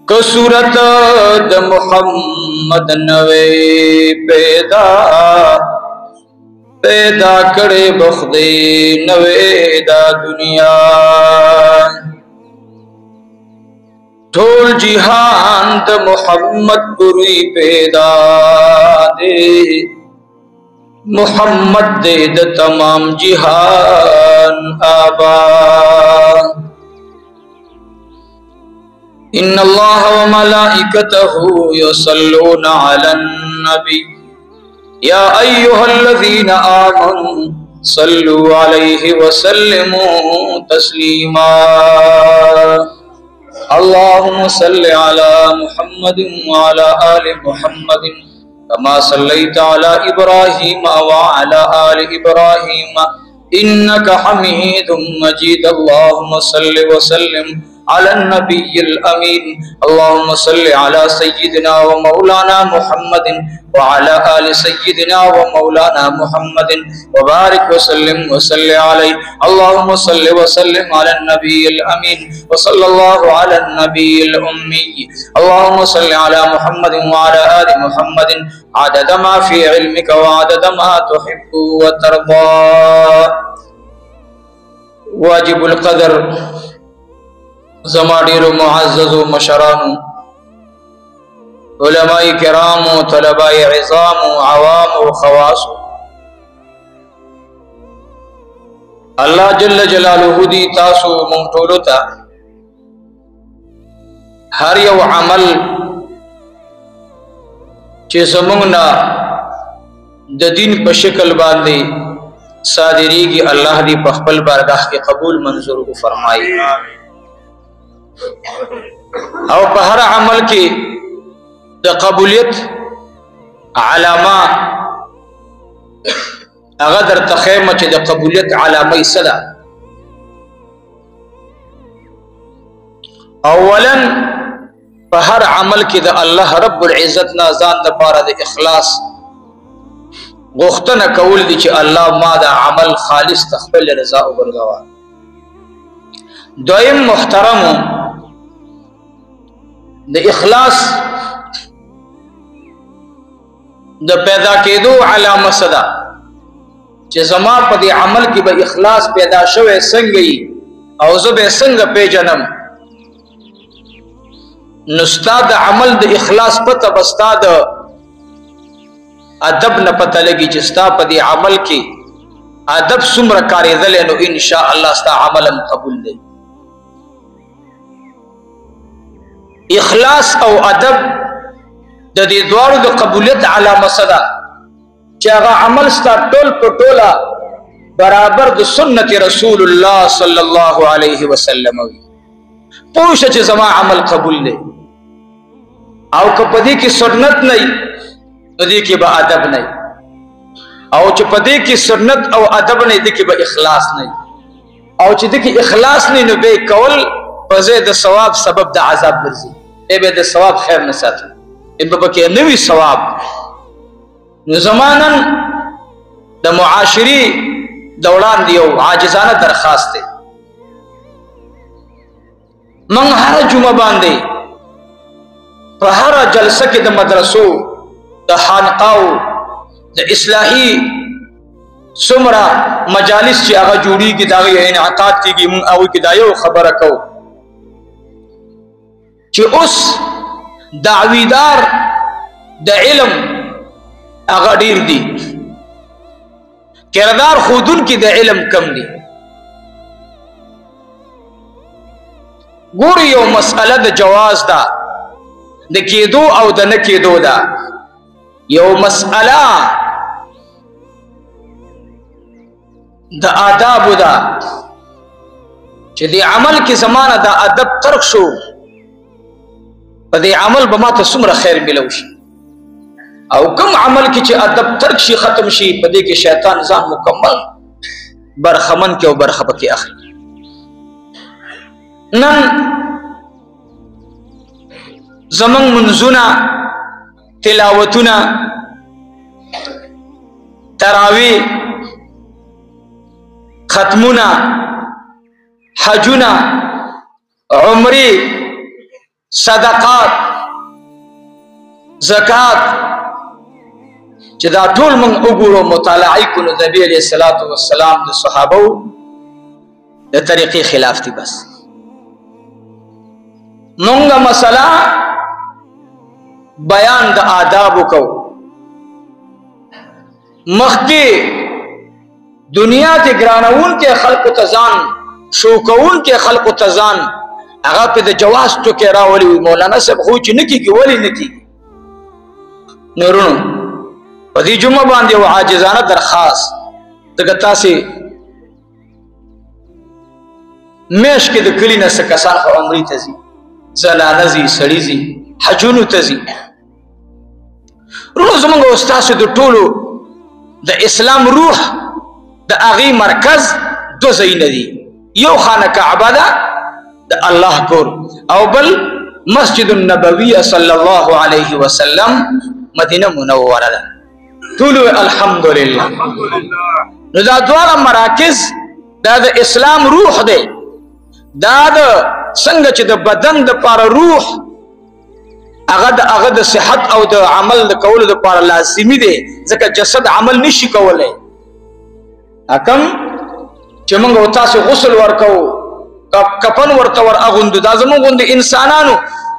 कसूरत द मुहम्मद नवे पैदा पैदा करे बख्दे नवे दा दुनिया ढोल जिहान द मुहम्मद बुरी पैदा दे मुहम्मद दे द तमाम जिहान आबा इन्नल्लाह व मलाइकतहु युसल्लूना अलन नबी या अय्युहल्लज़ीना आमनु सल्लु अलैहि व सल्लिमू तस्लीमा अल्लाहुम्मा सल्लि अला मुहम्मदिन व अला आलि मुहम्मदिन कमा सल्लैता अला इब्राहीम व अला आलि इब्राहीम इन्नका हमीदुम मजीद अल्लाहुम्मा सल्लि व सल्लिम अला नबील अमीन अल्लाहुम्मा सल्लि अला सय्यिदिना व मौलाना मुहम्मदिन व अला आलि सय्यिदिना व मौलाना मुहम्मदिन व बारिक व सल्लि अलैहि अल्लाहुम्मा सल्लि व सल्लिम अला नबील अमीन व सल्लल्लाहु अला नबील उम्मी अल्लाहुम्मा सल्लि अला मुहम्मदिन व अला आलि मुहम्मदिन अदद मा फी इल्मिका व अदद मा तुहिब्बु व तर्दा वाजिबुल क़दर ज़माडीर मुअज़्ज़ज़ मशरानु उलमाए किराम तलबाए इज़ाम अवाम व खवास अल्लाह जल्ल जलालुहु दी तासु मुंटोलता हर यव अमल चे ज़मुंगना द दीन पे शक्ल बांधे सादिरी की अल्लाह दी पखपल बारगाह के कबूल मंजूर को फरमाई और हर अमल की द कबूलियत अलामा अगर तखेम च द कबूलियत अलामा सदा अवलन हर अमल की द अल्लाह रब्बुल इज्जत ना जान द पारा द इखलास गोख्तन कौल दी च अल्लाह मादा अमल खालिस तखबल रजा उबरगवा दोयम मुहतरम द इखलास द पैदा के दो अलामा सदा च जमा पद अमल की ब इखलास पैदा शवे संगई और जब संग पे जन्म नुस्ताद अमल द इखलास पत बस्ताद अदब न पता लगी जिस्ता पदी अमल की अदब सुम्र कार्य दले नो इंशा अल्लाह स्ता अमलम कबूल दे इखलास और अदब द दे द्वार द कबूलियत अलामा सदा चागा अमल स्ता टोल पटोला बराबर द सुन्नत रसूलुल्लाह सल्लल्लाहु अलैहि वसल्लम पूछ च जमा अमल कबूल दे आओ कपदी की सुन्नत नहीं नदी की बा अदब नहीं और चुपदे की सुन्नत और अदब नहीं दिखी बा इखलास नहीं और चिदी की इखलास नहीं नो बे कौल बजे द सवाब सबब द अजाब बरजी ए बे द सवाब खैर न साथ इन बा के नवी सवाब न जमानन द मुआशिरी दौरान दियो आजिजाना दरखास्त है मंग हर जुमा बांधे हर जलसा के द मदरसो द खानकाओ द इस्लाही सुमरा मजालिस ची आगा जूड़ी की दागी इनाकात की गी मुंग आवी की दायो खबर को ची उस दावीदार द इल्म आगा डीर दी किरदार खुदुन की द इल्म कम दी गुरियो मसला द जवाज दा द केदो और द न केदो दा यो मसला द आदाब दा चे अमल की जमाना दा अदब तर्क शो पदे अमल बमा तो सुमर खैर मिलोशी और कम अमल की चे अदब तर्क शी खत्म शी पदे के शैतान जान मुकम्मल बरखमन के और बरखब के आखिर नन जमंग मुनजुना तिलावतुना तरावी खत्मुना हजुना उमरी صدقات، زکات، چې دا ټول موږ وګورو مطالعه کړو د نبی علیه الصلاۃ والسلام د صحابه د طریقې خلاف دي. بس مونږه مسله بیان د آداب کو مخکې دنیا ته ګرانون کې خلق تزان شوکون کې خلق تزان هغه په د جواز ټکي راولي. مولانا صاحب خو چې نکیږي ولی نکیږي. نورونو په دې جمعه باندې یو عاجزانه درخواست دغه تاسو مېش کې د کلی نه څه کسان خو عمرې ته ځي، زنانه ځي، سړي ځي، حجونو ته ځي. ورونو زموږ استاد د ټولو د اسلام روح د هغې مرکز دو ځایونه دي، یو خانه کعبه ده د الله کور، او بل مسجد النبوي صلی الله علیه وسلم مدینه منوره ده. ټول الحمدلله. نو دا دواړه مراکز دا د اسلام روح دی. دا د څنګه چې د بدن د پاره روح هغه د صحت او د عمل د کولو د پاره لازمي دی، ځکه جسد عمل نشي کولای. حکم چې موږ تاسو غسل ورکو، کفن ورته ور اغوندو، دا زموږ غوند انسانانو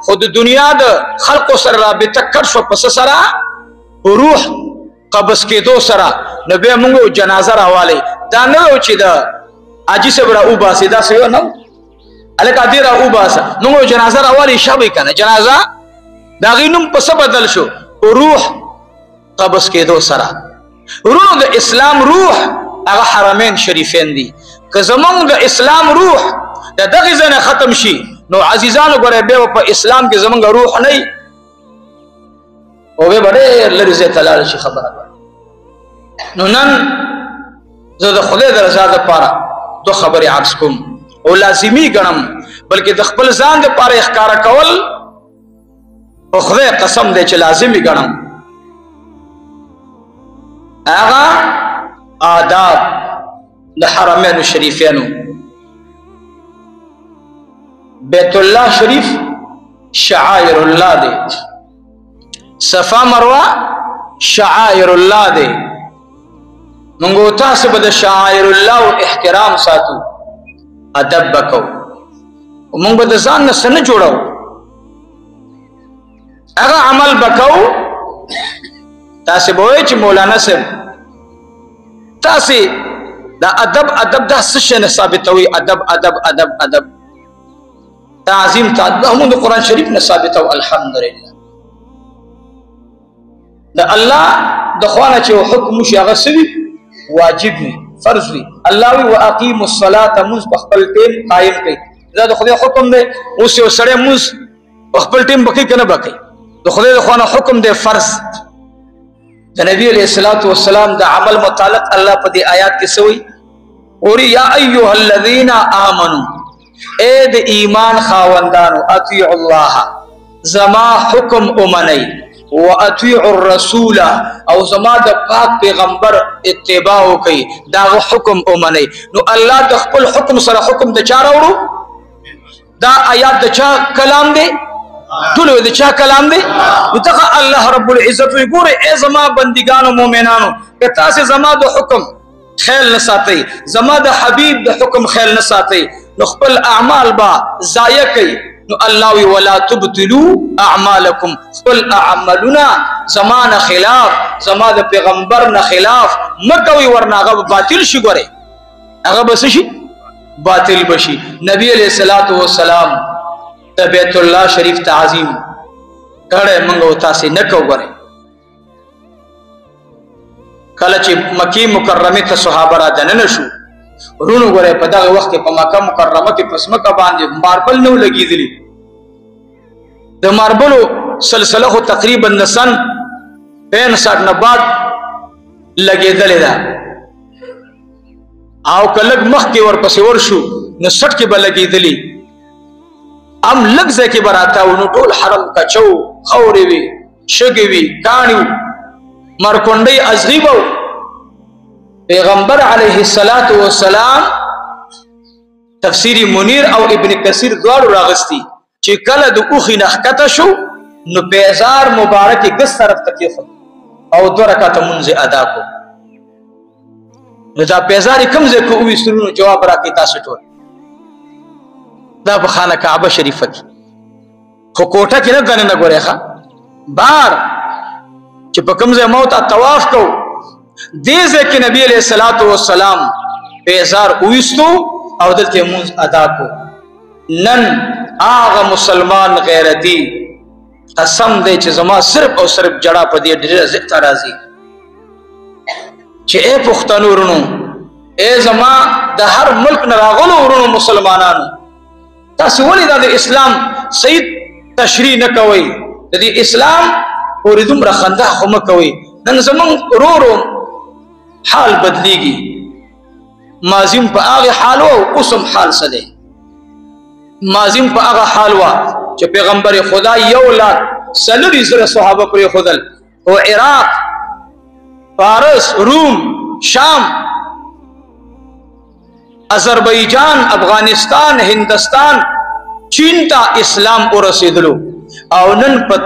خو د دنیا د خلقو سره رابطه کړ شو، پس سره روح قبض کېدو سره نو بیا موږ جنازه راوالی. دا نه و چې د حاجي صاحب را وباسي، داسې یو نه هلکه دې را وباسه، موږ جنازه راوالی شابه که نه جنازه د هغې نوم په څه بدل شو؟ روح قبض کېدو سره. ورونو د اسلام روح هغه حرمین شریفین دي. که زمونږ د اسلام روح د دغې ځای نه ختم شي نو عزیزانو ګورئ بیا په اسلام کې زمونږ روح نه وي، او بیا به ډېر لرې ځای ته لاړ شي. خبره نو نن زه د خدای د رضا دپاره دو خبرې عکس کوم او لازمي ګڼم، بلکې د خپل ځان دپاره یې ښکاره کول په خدای قسم دی چې لازمي ګڼم. هغه آداب د حرمینو شریفینو. بیت الله شریف شعائر الله دی، صفا مروه شعائر الله دی. موږ تاسو به د شعائر الله احترام ساتو، ادب وکړو، موږ به د ځان نه څه نه جوړو، هغه عمل وکړو. تاسو به وایئ چې مولانا صاحب تاسو دا ادب دا څه شی نه ثابتوي؟ ادب ادب ادب ادب تعظیم موږ د قرآن شریف نه ثابتو. الحمدلله د الله د خوا نه چې حکم وشي هغه څه وي؟ واجب وي، فرض وي. الله وي واقیموا الصلاة، مونځ په خپل ټیم قایم کړئ. دا د خدای حکم دی. اوس یو سړی مونځ په خپل ټیم به کوي که نه به کوي؟ د خدای د خوا نه حکم دی فرض. د نبی علیه الصلاة والسلام د عمل متعلق الله په دې آیات کې څه وایي؟ وایي یا ایها الذین آمنوا، اے د ایمان خاوندانو، اطیعوا الله، زما حکم ومنئ، واطیعوا الرسول، او زما د پاک پیغمبر اتباع وکئ، داغه حکم ومنئ. نو الله د خپل حکم سره حکم د چا راوړو؟ دا آیات د چا کلام دی؟ ټول د چا کلام دی؟ دغه الله رب العزت وی ګوره ای زما بندگانو مؤمنانو، که تاسو زما د حکم خیال نه ساتئ، زما د حبیب د حکم خیال نه ساتئ، نو خپل اعمال با ضایع کوي. نو الله وی ولا تبطلوا اعمالکم، خپل اعمالونه زما نه خلاف، زما د پیغمبر نه خلاف مکوئ، ورنه هغه باطل شي. ګوره هغه به څه شي؟ باطل بشي. نبی علیہ الصلوۃ والسلام د بیت الله شریف تعظیم کړه، موږ او تاسو نه کوو. ګوره کله چې مکی مکرمه ته صحابه را دننه شو، ورونو ګوره په دغه وخت کې په مکه مکرمه کې په ځمکه باندې ماربل نه لګېدلي. د ماربلو سلسله خو تقریبا د سن 65 نه بعد لګېدلې ده، او که لږ مخکې ورپسې ورشو نو 60 کې به لګېدلي، ام لږ ځای کې به راتاو. نو ټول حرم کچو، خاورې وي، شګې وي، کاڼي وو، مرکونډۍ ازغي به وو. پیغمبر علیه الصلاۃ والسلام تفسیر منیر او ابن کثیر دواړو راغستی، چې کله د اوخي نه ښکته شو نو پیزار مبارک ګس طرف ته کېښود او 2 رکعته مونځ ادا کو. نو دا پیزار کوم ځای کې وویستلو نو جواب راکړئ تاسو ټول. دا په خانه کعبه شریفه کې خو کوټه کې نه دننه ګورئ ښه بار چې په کوم ځای موت طواف کو دې ځای کې نبی علیہ الصلوۃ والسلام پیزار وویستو او دلته مونځ ادا کو. نن هغه مسلمان غیرتی قسم دی چې زما صرف او صرف جړه په دې ډېره زیاته راځي چې اے پښتنو ورونو اے زما د هر ملک نه راغلو ورونو مسلمانانو تاسو ولې دا د اسلام صحیح تشریح نه کوئ د دې اسلام پورې دومره خندا خو مه کوئ. نن زمونږ ورو حال بدلیږي ماضیم په هغه حال او اوسم حال څه دی. ماضیم په هغه حال وا چې پیغمبر خدا 1,40,000 صحابه پرې خدل او عراق فارس روم شام آذربایجان افغانستان هندستان چین ته اسلام ورسېدلو او نن په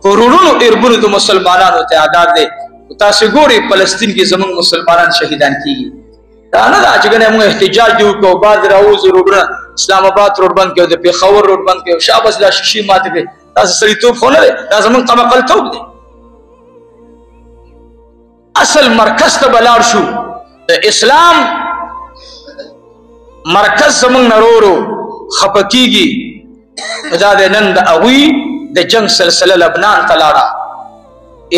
کروڑونو اربونو د مسلمانانو تعداد دی. تاسو ګورئ فلسطین کې زموږ مسلمانان شهیدان کیږي. دا نه دا چې ګنې موږ احتجاج دی وکړو بعد راوځو روډونه اسلام آباد روډ بند کړو د پیښور روډ بند کړو شاباس لا شیشې ماته کړې تاسو سړیتوب خو نه دی دا زموږ قمقلتوب دی. اصل مرکز ته بلاړ شو د اسلام مرکز زموږ نه ورو خفه کیږي. دا د نن د هغوی د جنگ سلسله لبنان ته لاړه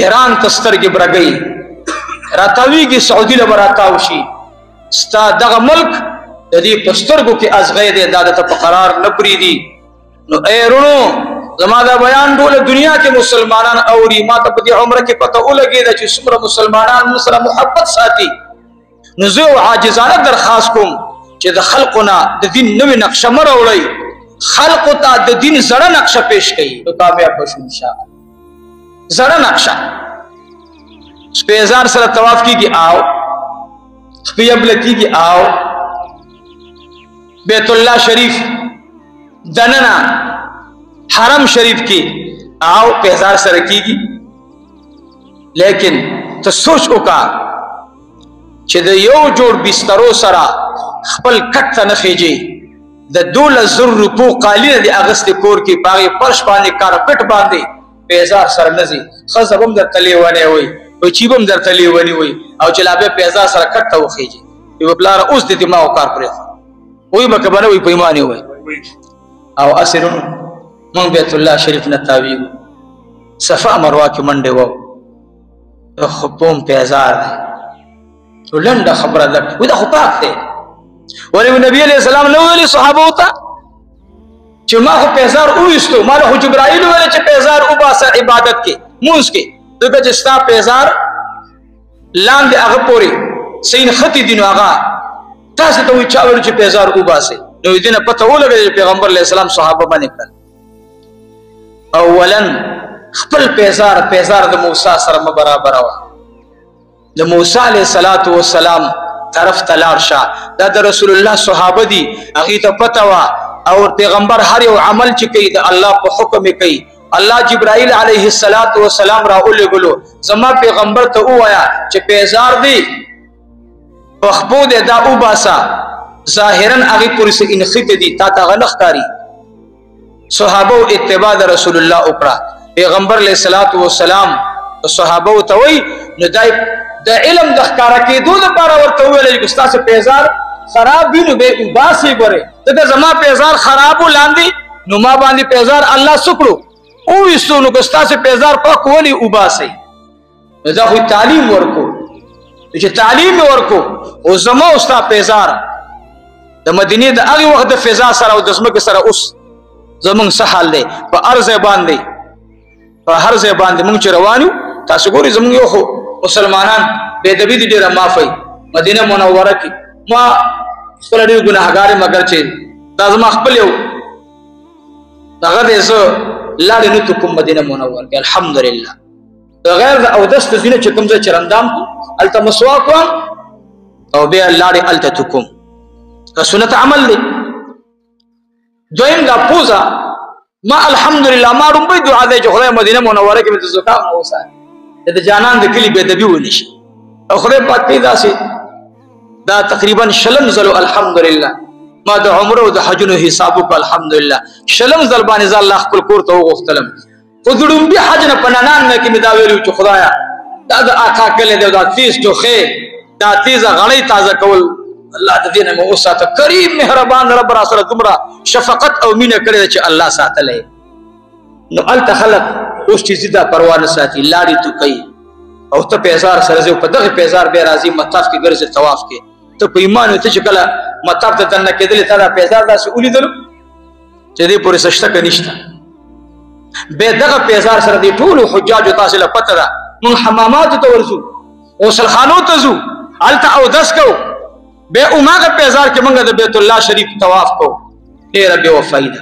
ایران ته سترګې برګئ راتاویږي سعودي له به راتاو شي ستا دغه ملک د دې په سترګو کې ازغی دی دا درته په قرار نه پرېږدي. نو ای رونو زما دا بیان ټوله دنیا کې مسلمانان اوري ما ته په دې عمره کې پته ولګېده چې څومره مسلمانان موږ سره محبت ساتي. نو زه یو عاجزانه درخواست کوم چې د خلقو نه د دین نوې نقشه مه راوړئ خلقو ته د دین زړه نقشه پیش کړئ نو کامیاب به شو انشاءالله. زړه نقشه سپېزار سره طواف کېږي آو خپیبله کېږي آو بیت الله شریف دننه حرم شریف کې آو پیزار سره کېږي. لیکن ته سوچ وکړه چې د یو جوړ بسترو سره خپل کټ ته نه خېجئ د 12,000 روپو قالینه دې اغستې کور کې په هغې فرش باندې کارپټ باندې پیزار سره نه ځي ښځه به هم درته لیونی وایي بچي به هم درته لیوني وایي او چې لا بیا پیزار سره کټ ته وخېجي وي پلاره اوس د دماغو کار پرېښود وایي به که به نه وایي په ایمان یې وایي. او اسرونو موږ بیت الله شریف نه تاویږو صفا مروه کې منډې وو خو پوم پیزار دی نو لنډه خبره ده وایي دا خو پاک دی ولې نبی علیه السلام نه ویلي صحابو ته چې ما خو پیزار وویستو ما له خو جبرائیل ویل چې پیزار وباسه عبادت کې مونځ کې ځکه چې ستا پیزار لاندې هغه پورې صحیح نښتې دي نو هغه تاسو ته وایي چا ویل چې پیزار وباسئ نو دې نه پته ولګېده چې پیغمبر علیه السلام صحابه باندې کړل. اولا خپل پیزار د موسی سره مه برابره وه د موسی علیه السلام طرف ته لاړ شه دا د رسول الله صحابه دي هغې ته پته وه او پیغمبر هر یو عمل چې کوي د الله په حکم یې کوي. الله جبرائیل علیه السلام را ولېږلو زما پیغمبر ته ووایه چې پیزار دی په خپو دی دا وباسه ظاهرا هغې پورې څه انخته دي تا ته هغه نه ښکاري. صحابو اتباع د رسول الله وکړه پیغمبر علیه السلام صحابو ته وایي نو دا د علم د ښکاره کېدو لپاره ورته وویل چې ستاسو پیزار خراب وي نو به یې وباسئ ګورئ ځکه زما پیزار خراب و لاندې نو ما باندې پیزار الله څه کړو وویستو نو که ستاسو پیزار پاک ولې وباسئ نو دا خو تعلیم ورکو چې تعلیم یې ورکو او زما او ستا پیزار د مدینې د هغې وخت د فضا سره او د ځمکې سره اوس زمونږ څه حال دی په هر ځای باندې مونږ چې روان یو تاسو ګورئ زمونږ یو خو مسلمانان بېدبي دي ډېره معافئ مدینه منوره کې ما خپله ډېر ګناهګار یم مګر چې دا زما خپل یو دغه دی زه لاړې نه تو کوم مدینه منور کې الحمدلله بغیر د اودس ته ځینې چې کوم ځای چې رندام کو هلته مسواک وم او بیا لاړې هلته تو کوم که سنت عمل دی. دویم دا پوزه ما الحمدلله ما رومبي دعا دی چې خدای مدینه منوره کې مې زکام نه وسه د جانان د کلی به دبي ونشي او خدای پاک پیدا سي دا تقریبا شلم زلو الحمدلله ما د عمره او د حجونو حسابو کو الحمدلله شلم زل باندې ځل الله خپل کور ته وغوښتلم خو دړم به حج نه پنانان نه کې مې دا ویلو چې خدایا دا د آقا کله دا تیز ټوخه دا تیز غړی تازه کول الله د دې نه مو ساته کریم مهربان رب را سره تمرا شفقت او مینه کړی چې الله ساتلې نو ال تخلق اوس چې زیاده پروا نه ساتي لاړې تو کوي او ته پیزار سره زو په دغه پیزار به راځي مطاف کې ګرځي طواف کې ته په ایمان ته چې کله مطاف ته تنه کېدل ته دا پیزار داسې ولیدل چې دې پورې سشته کنيشته به دغه پیزار سره دې ټول حجاج تاسو له پته ده مون حمامات ته ورسو غسل خانو ته زو الته او دس کو به اوماغه پیزار کې موږ د بیت الله شریف طواف کو ډېر به فائدہ